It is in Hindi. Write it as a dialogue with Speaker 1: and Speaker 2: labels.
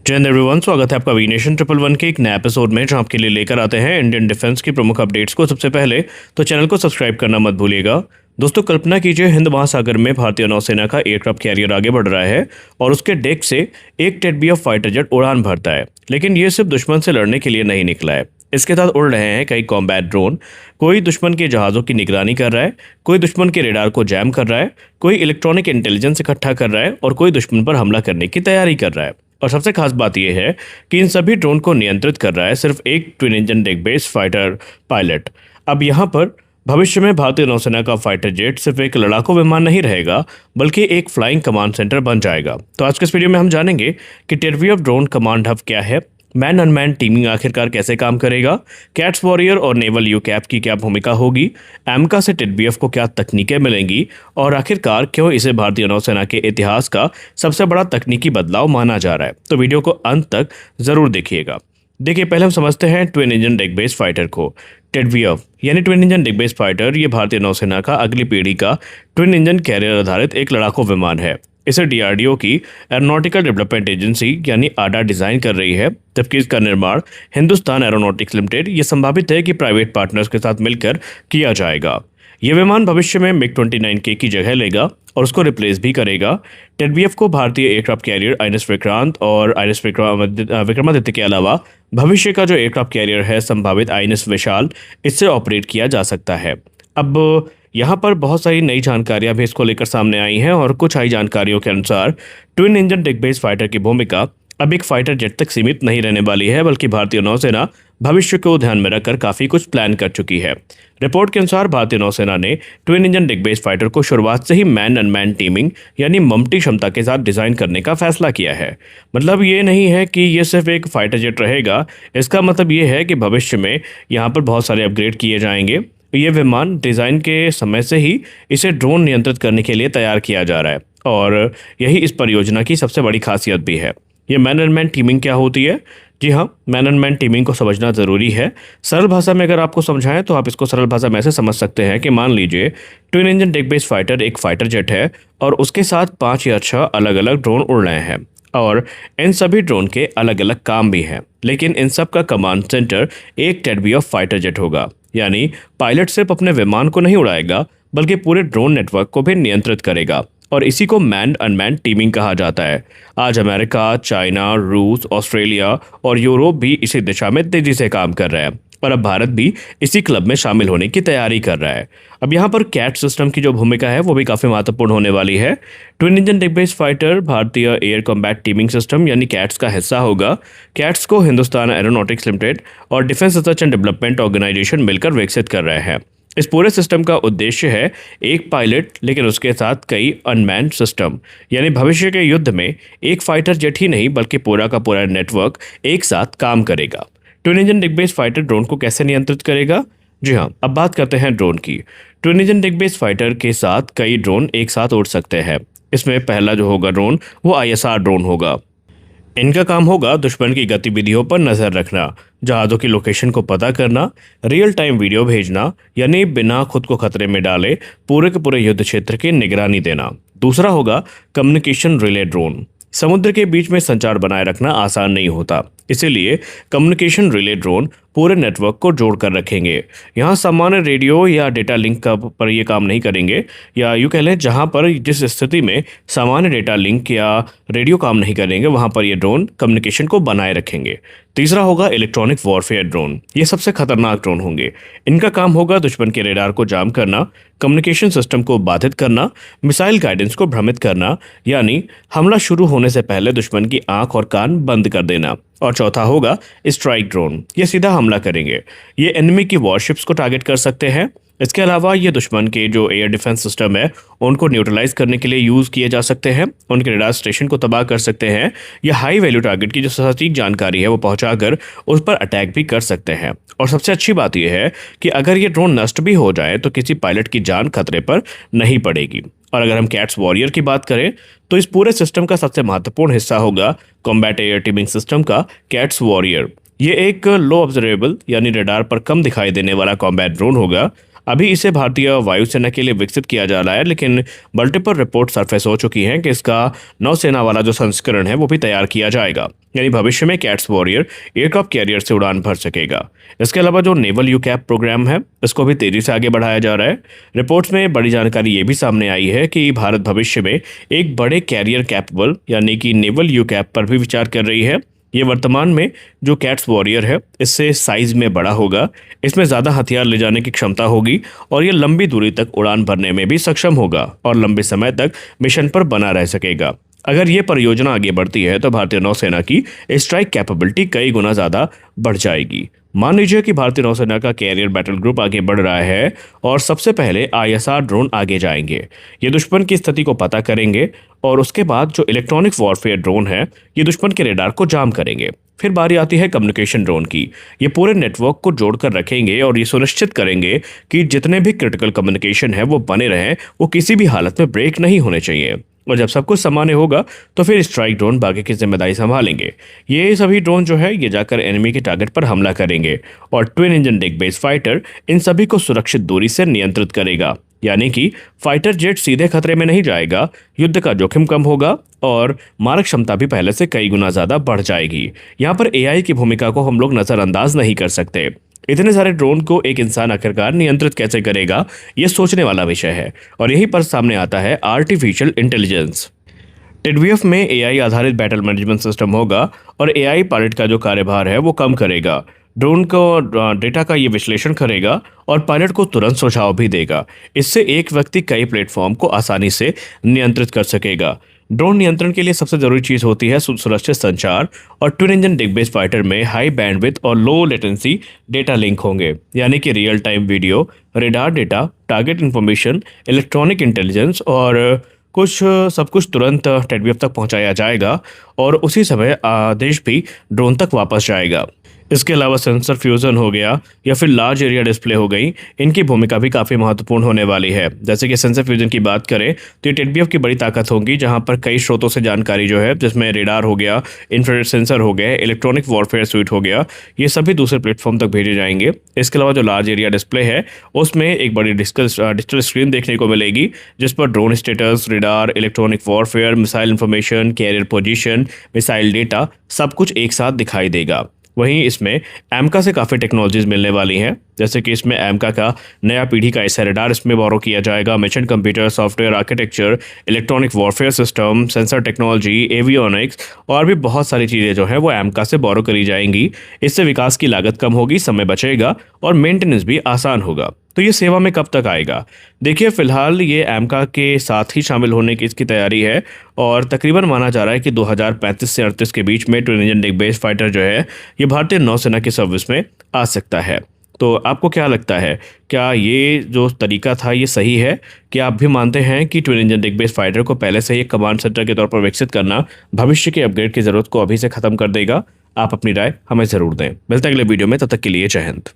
Speaker 1: जय हिंद एवरीवन, स्वागत है आपका वी नेशन 111 के एक नए एपिसोड में, जहां आपके लिए लेकर आते हैं इंडियन डिफेंस की प्रमुख अपडेट्स को। सबसे पहले तो चैनल को सब्सक्राइब करना मत भूलिएगा। दोस्तों, कल्पना कीजिए हिंद महासागर में भारतीय नौसेना का एयरक्राफ्ट कैरियर आगे बढ़ रहा है और उसके डेक से एक टेडबीएफ फाइटर जेट उड़ान भरता है। लेकिन ये सिर्फ दुश्मन से लड़ने के लिए नहीं निकला है। इसके साथ उड़ रहे हैं कई कॉम्बैट ड्रोन। कोई दुश्मन के जहाज़ों की निगरानी कर रहा है, कोई दुश्मन के रेडार को जैम कर रहा है, कोई इलेक्ट्रॉनिक इंटेलिजेंस इकट्ठा कर रहा है और कोई दुश्मन पर हमला करने की तैयारी कर रहा है। और सबसे खास बात यह है कि इन सभी ड्रोन को नियंत्रित कर रहा है सिर्फ एक twin engine deck based fighter pilot. अब यहाँ पर भविष्य में भारतीय नौसेना का फाइटर जेट सिर्फ एक लड़ाकू विमान नहीं रहेगा, बल्कि एक फ्लाइंग कमांड सेंटर बन जाएगा। तो आज के इस वीडियो में हम जानेंगे कि टेडबीएफ ड्रोन कमांड हब क्या है, मैन अनमैन टीमिंग आखिरकार कैसे काम करेगा, कैट्स वॉरियर और नेवल यूकैप की क्या भूमिका होगी, एमका से टेडबीएफ को क्या तकनीकें मिलेंगी और आखिरकार क्यों इसे भारतीय नौसेना के इतिहास का सबसे बड़ा तकनीकी बदलाव माना जा रहा है। तो वीडियो को अंत तक जरूर देखिएगा। देखिए, पहले हम समझते हैं twin engine deck based fighter को। टेडबीएफ यानी twin engine deck based fighter, ये भारतीय नौसेना का अगली पीढ़ी का ट्विन इंजन कैरियर आधारित एक लड़ाकू विमान है। इसे डीआरडीओ की एरोनॉटिकल डेवलपमेंट एजेंसी यानी आडा डिजाइन कर रही है, जबकि इसका निर्माण हिंदुस्तान एरोनॉटिक्स लिमिटेड, ये संभावित है कि प्राइवेट पार्टनर्स के साथ मिलकर किया जाएगा। यह विमान भविष्य में मिग 29K की जगह लेगा और उसको रिप्लेस भी करेगा। टेडबीएफ को भारतीय एयरक्राफ्ट कैरियर आईएनएस विक्रांत और आईएनएस विक्रमादित्य के अलावा भविष्य का जो एयरक्राफ्ट कैरियर है संभावित आईएनएस विशाल, इससे ऑपरेट किया जा सकता है। अब यहाँ पर बहुत सारी नई जानकारियां भी इसको लेकर सामने आई हैं और कुछ आई जानकारियों के अनुसार twin engine deck based fighter की भूमिका अब एक फाइटर जेट तक सीमित नहीं रहने वाली है, बल्कि भारतीय नौसेना भविष्य को ध्यान में रखकर काफ़ी कुछ प्लान कर चुकी है। रिपोर्ट के अनुसार भारतीय नौसेना ने twin engine deck based fighter को शुरुआत से ही मैन अनमैन टीमिंग यानी मल्टी क्षमता के साथ डिज़ाइन करने का फैसला किया है। मतलब ये नहीं है कि ये सिर्फ एक फाइटर जेट रहेगा, इसका मतलब ये है कि भविष्य में यहाँ पर बहुत सारे अपग्रेड किए जाएंगे। ये विमान डिज़ाइन के समय से ही इसे ड्रोन नियंत्रित करने के लिए तैयार किया जा रहा है और यही इस परियोजना की सबसे बड़ी खासियत भी है। ये मैन एंड मैन टीमिंग क्या होती है? जी हाँ, मैन एंड मैन टीमिंग को समझना ज़रूरी है। सरल भाषा में अगर आपको समझाएं तो आप इसको सरल भाषा में ऐसे समझ सकते हैं कि मान लीजिए twin engine deck based fighter एक फाइटर जेट है और उसके साथ 5 या 6 अलग अलग ड्रोन उड़ रहे हैं और इन सभी ड्रोन के अलग अलग काम भी हैं, लेकिन इन सब का कमांड सेंटर एक टेडबीएफ फाइटर जेट होगा। यानी पायलट सिर्फ अपने विमान को नहीं उड़ाएगा, बल्कि पूरे ड्रोन नेटवर्क को भी नियंत्रित करेगा और इसी को मैन अनमैन टीमिंग कहा जाता है। आज अमेरिका, चाइना, रूस, ऑस्ट्रेलिया और यूरोप भी इसी दिशा में तेजी से काम कर रहे हैं और अब भारत भी इसी क्लब में शामिल होने की तैयारी कर रहा है। अब यहाँ पर कैट सिस्टम की जो भूमिका है वो भी काफ़ी महत्वपूर्ण होने वाली है। Twin engine deck based fighter भारतीय एयर कॉम्बैट टीमिंग सिस्टम यानी कैट्स का हिस्सा होगा। कैट्स को हिंदुस्तान एरोनॉटिक्स लिमिटेड और defence research and development organisation मिलकर विकसित कर रहे हैं। इस पूरे सिस्टम का उद्देश्य है एक पायलट, लेकिन उसके साथ कई अनमैन्ड सिस्टम, यानी भविष्य के युद्ध में एक फाइटर जेट ही नहीं बल्कि पूरा का पूरा नेटवर्क एक साथ काम करेगा। Twin engine deck based fighter drone को कैसे नियंत्रित करेगा? जी हाँ, अब बात करते हैं ड्रोन की। Twin engine deck based fighter के साथ कई ड्रोन एक साथ उड़ सकते हैं। इसमें पहला जो होगा ड्रोन वो आईएसआर ड्रोन होगा। इनका काम होगा दुश्मन की गतिविधियों पर नज़र रखना, जहाज़ों की लोकेशन को पता करना, रियल टाइम वीडियो भेजना, यानी बिना खुद को खतरे में डाले पूरे के पूरे युद्ध क्षेत्र की निगरानी देना। दूसरा होगा कम्युनिकेशन रिले ड्रोन। समुद्र के बीच में संचार बनाए रखना आसान नहीं होता, इसीलिए कम्युनिकेशन रिले ड्रोन पूरे नेटवर्क को जोड़कर रखेंगे। यहाँ सामान्य रेडियो या डेटा लिंक पर ये काम नहीं करेंगे, या यूँ कह लें जहाँ पर जिस स्थिति में सामान्य डेटा लिंक या रेडियो काम नहीं करेंगे वहाँ पर ये ड्रोन कम्युनिकेशन को बनाए रखेंगे। तीसरा होगा इलेक्ट्रॉनिक वॉरफेयर ड्रोन। ये सबसे खतरनाक ड्रोन होंगे। इनका काम होगा दुश्मन के रेडार को जाम करना, कम्युनिकेशन सिस्टम को बाधित करना, मिसाइल गाइडेंस को भ्रमित करना, यानी हमला शुरू होने से पहले दुश्मन की आंख और कान बंद कर देना। और चौथा होगा स्ट्राइक ड्रोन। ये सीधा हमला करेंगे। ये एनिमी की वॉरशिप्स को टारगेट कर सकते हैं। इसके अलावा ये दुश्मन के जो एयर डिफेंस सिस्टम है उनको न्यूट्रलाइज करने के लिए यूज़ किए जा सकते हैं, उनके रेडार स्टेशन को तबाह कर सकते हैं, या हाई वैल्यू टारगेट की जो सटीक जानकारी है वो पहुंचाकर उस पर अटैक भी कर सकते हैं। और सबसे अच्छी बात यह है कि अगर ये ड्रोन नष्ट भी हो जाए तो किसी पायलट की जान खतरे पर नहीं पड़ेगी। और अगर हम कैट्स वॉरियर की बात करें तो इस पूरे सिस्टम का सबसे महत्वपूर्ण हिस्सा होगा कॉम्बैट एयर टीमिंग सिस्टम का कैट्स वॉरियर। ये एक लो ऑब्जर्वेबल यानी रडार पर कम दिखाई देने वाला कॉम्बैट ड्रोन होगा। अभी इसे भारतीय वायुसेना के लिए विकसित किया जा रहा है, लेकिन मल्टीपल रिपोर्ट सरफेस हो चुकी हैं कि इसका नौसेना वाला जो संस्करण है वो भी तैयार किया जाएगा। यानी भविष्य में कैट्स वॉरियर एयरक्राफ्ट कैरियर से उड़ान भर सकेगा। इसके अलावा जो नेवल यूकैप प्रोग्राम है, इसको भी तेजी से आगे बढ़ाया जा रहा है। रिपोर्ट्स में बड़ी जानकारी ये भी सामने आई है कि भारत भविष्य में एक बड़े कैरियर कैपेबल यानी कि नेवल यूकैप पर भी विचार कर रही है। ये वर्तमान में जो कैट्स वॉरियर है, इससे साइज में बड़ा होगा, इसमें ज़्यादा हथियार ले जाने की क्षमता होगी और ये लंबी दूरी तक उड़ान भरने में भी सक्षम होगा और लंबे समय तक मिशन पर बना रह सकेगा। अगर ये परियोजना आगे बढ़ती है तो भारतीय नौसेना की स्ट्राइक कैपेबिलिटी कई गुना ज़्यादा बढ़ जाएगी। मान लीजिए कि भारतीय नौसेना का कैरियर बैटल ग्रुप आगे बढ़ रहा है और सबसे पहले ISR ड्रोन आगे जाएंगे। ये दुश्मन की स्थिति को पता करेंगे और उसके बाद जो इलेक्ट्रॉनिक वॉरफेयर ड्रोन है, ये दुश्मन के रेडार को जाम करेंगे। फिर बारी आती है कम्युनिकेशन ड्रोन की। ये पूरे नेटवर्क को जोड़कर रखेंगे और ये सुनिश्चित करेंगे कि जितने भी क्रिटिकल कम्युनिकेशन है वो बने रहें, वो किसी भी हालत में ब्रेक नहीं होने चाहिए। और जब सब कुछ सामान्य होगा तो फिर स्ट्राइक ड्रोन बाकी की जिम्मेदारी संभालेंगे। ये सभी ड्रोन जो है ये जाकर एनिमी के टारगेट पर हमला करेंगे और ट्विन इंजन डिग बेस फाइटर इन सभी को सुरक्षित दूरी से नियंत्रित करेगा। यानी कि फाइटर जेट सीधे खतरे में नहीं जाएगा, युद्ध का जोखिम कम होगा और मारक क्षमता भी पहले से कई गुना ज़्यादा बढ़ जाएगी। यहाँ पर AI की भूमिका को हम लोग नज़रअंदाज नहीं कर सकते। इतने सारे ड्रोन को एक इंसान आखिरकार नियंत्रित कैसे करेगा, ये सोचने वाला विषय है। और यहीं पर सामने आता है आर्टिफिशियल इंटेलिजेंस। TDF में AI आधारित बैटल मैनेजमेंट सिस्टम होगा और AI पायलट का जो कार्यभार है वो कम करेगा। ड्रोन को डेटा का ये विश्लेषण करेगा और पायलट को तुरंत सुझाव भी देगा। इससे एक व्यक्ति कई प्लेटफॉर्म को आसानी से नियंत्रित कर सकेगा। ड्रोन नियंत्रण के लिए सबसे जरूरी चीज़ होती है सुरक्षित संचार, और ट्विन इंजन डिग बेस फाइटर में हाई बैंडविड्थ और लो लेटेंसी डेटा लिंक होंगे, यानी कि real time video, radar data, target information, electronic intelligence और सब कुछ तुरंत TDF तक पहुंचाया जाएगा और उसी समय आदेश भी ड्रोन तक वापस जाएगा। इसके अलावा सेंसर फ्यूजन हो गया या फिर लार्ज एरिया डिस्प्ले हो गई, इनकी भूमिका भी काफ़ी महत्वपूर्ण होने वाली है। जैसे कि सेंसर फ्यूजन की बात करें तो ये TDF की बड़ी ताकत होगी, जहां पर कई स्रोतों से जानकारी जो है, जिसमें रेडार हो गया, इंफ्रारेड सेंसर हो गए, इलेक्ट्रॉनिक वॉरफेयर स्यूट हो गया, ये सभी दूसरे प्लेटफॉर्म तक भेजे जाएंगे। इसके अलावा जो लार्ज एरिया डिस्प्ले है उसमें एक बड़ी डिजिटल स्क्रीन देखने को मिलेगी, जिस पर drone status, radar, electronic warfare, missile information, carrier position, missile data सब कुछ एक साथ दिखाई देगा। वहीं इसमें एमका से काफ़ी टेक्नोलॉजीज मिलने वाली हैं, जैसे कि इसमें एमका का नया पीढ़ी का ऐसा रेडार इसमें बोरो किया जाएगा, mission computer, software architecture, electronic warfare system, sensor technology, avionics और भी बहुत सारी चीज़ें जो है वो एमका से बोरो करी जाएंगी। इससे विकास की लागत कम होगी, समय बचेगा और मेंटेनेंस भी आसान होगा। तो ये सेवा में कब तक आएगा? देखिए, फिलहाल ये एमका के साथ ही शामिल होने की इसकी तैयारी है और तकरीबन माना जा रहा है कि 2035 से 38 के बीच में ट्विन इंजन डिग बेस फाइटर जो है ये भारतीय नौसेना की सर्विस में आ सकता है। तो आपको क्या लगता है, क्या ये जो तरीका था ये सही है? क्या आप भी मानते हैं कि ट्विन इंजन डिग बेस फाइटर को पहले से ही कमांड सेंटर के तौर पर विकसित करना भविष्य के अपग्रेड की ज़रूरत को अभी से ख़त्म कर देगा? आप अपनी राय हमें ज़रूर दें। मिलते हैं अगले वीडियो में, तब तक के लिए जय हिंद।